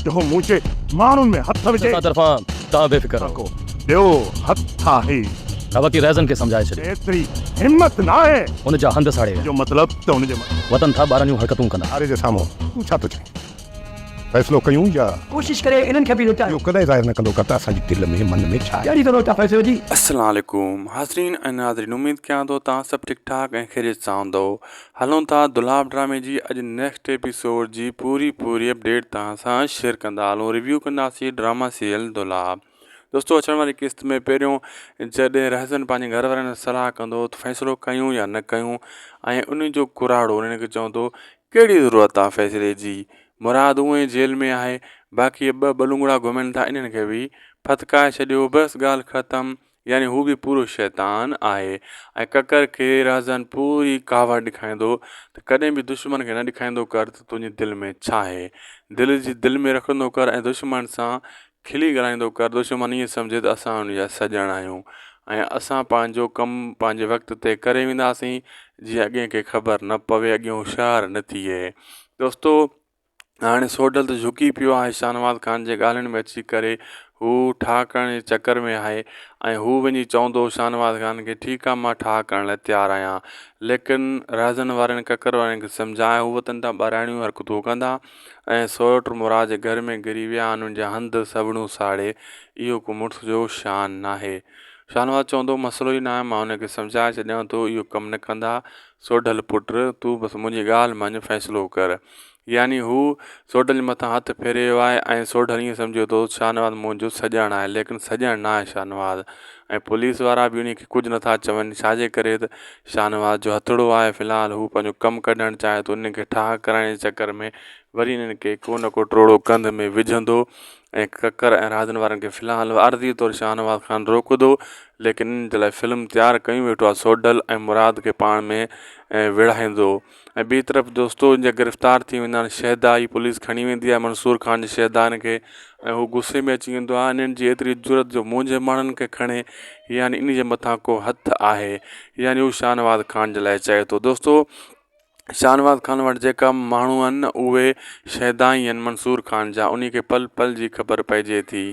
जो मुझे माण्हुनि में हथ विझे असां तरफ़ां तव्हां बेफ़िक्र रहो। को ॿियो हथ आहे वकी रैज़न खे सम्झाए छॾियो। एतिरी हिम्मत न आहे उन जा हंध साड़े विया। जो मतिलब त हुनजे वतन था ॿारनि जूं हरकतूं कंदा। हारे जे साम्हूं तूं छा थो चईं? फ़ैसिलो कयूं या कोशिश करे इन्हनि खे बि लुटायो। इहो कॾहिं ज़ाहिर न कंदो त असांजी दिलि में मन में छा आहे। जहिड़ी तरह था फ़ैसिलो जी। अस्सलाम वालेकुम हाज़रीन ऐं नाज़रीन, उम्मीद कयां थो तव्हां सभु ठीकु ठाक ऐं ख़ैरियत सां हूंदो। हलूं था दुलाब ड्रामे जी अॼु नेक्स्ट एपिसोड जी पूरी अपडेट तव्हां सां शेयर कंदा हलूं। रिव्यू कंदासीं ड्रामा सीरियल दुलाब। दोस्तों, अचण वारी किस्त में पहिरियों जॾहिं रहज़न पंहिंजे घर वारनि सां सलाह कंदो त फ़ैसिलो कयूं या न कयूं, ऐं उन जो कुराड़ो उन्हनि खे चवंदो कहिड़ी ज़रूरत आहे फ़ैसिले जी, मुराद उहे जेल में आहे, बाक़ी ॿ बलूंगड़ा घुमनि था इन्हनि खे बि फतकाए छॾियो, बसि ॻाल्हि ख़तमु। यानी हू बि पूरो शैतान आहे। ऐं ककर खे राज़न पूरी कावड़ ॾेखारींदो त कॾहिं बि दुश्मन खे न ॾेखारींदो कर त तुंहिंजे दिलि में छा आहे, दिलि में रखंदो कर, ऐं दुश्मन सां खिली ॻाल्हाईंदो कर। दुश्मन ईअं सम्झे त असां हुनजा सॼण आहियूं ऐं असां पंहिंजो कमु पंहिंजे वक़्त ते करे वेंदासीं, जीअं अॻिए खे ख़बर न पवे, अॻिए होशियारु न थिए। दोस्तो, हाणे सोडल त झुकी पियो आहे शाहनवाज़ ख़ान जे ॻाल्हियुनि में अची करे। हू ठाह करण जे चकर में आहे ऐं हू वञी चवंदो शाहनवाज़ ख़ान खे ठीकु आहे मां ठाह करण लाइ तयारु आहियां, लेकिन राज़न वारनि ककर वारनि खे सम्झाए हू वतन था ॿाराणियूं हरकतूं कंदा ऐं सौट मुराद जे घर में गिरी विया, उन्हनि जा हंधि सवणूं साड़े। इहो को मुड़ुस जो शान नाहे। शाहनवाज़ चवंदो मसइलो ई न आहे, मां हुनखे सम्झाए छॾियां थो, इहो कमु न कंदा। सोडल पुट तूं बसि मुंहिंजी ॻाल्हि मञ, फ़ैसिलो कर। यानी हू सोडल जे मथां हथु फेरे वियो आहे ऐं सोडल ईअं सम्झो थो शाहनवाज़ मुंहिंजो सॼण आहे, लेकिन सॼण न आहे शाहनवाज़। ऐं पुलिस वारा बि उन खे कुझु नथा चवनि, छाजे करे त शाहनवाज़ जो हथड़ो आहे। फ़िलहालु हू पंहिंजो कमु कढणु चाहे थो, उन खे ठाह करण जे चकर में वरी इन्हनि खे को न को टोड़ो कंध में विझंदो। ऐं ककर ऐं राज़न वारनि खे फ़िलहालु आरज़ी तौरु शाहनवाज़ ख़ान रोकंदो, लेकिन इन जे लाइ फ़िल्म तयारु कयूं वेठो आहे सोडल ऐं मुराद खे पाण में विढ़ाईंदो। ऐं ॿी तरफ़ दोस्तो इन जा गिरफ़्तार थी वेंदा आहिनि शहदा। ई पुलिस खणी वेंदी आहे मंसूर ख़ान जे शहदान खे ऐं हू गुस्से में अची वेंदो आहे, इन्हनि जी एतिरी ज़रूरत जो मुंहिंजे माण्हुनि खे खणे, यानी इन जे मथां को हथु आहे, यानी हू शाहनवाज़ ख़ान जे लाइ चए थो। दोस्तो, शाहनवाज़ ख़ान वटि जेका माण्हू आहिनि उहे शहदा ई आहिनि मंसूर ख़ान जा, उन खे पल पल जी ख़बर पइजे थी।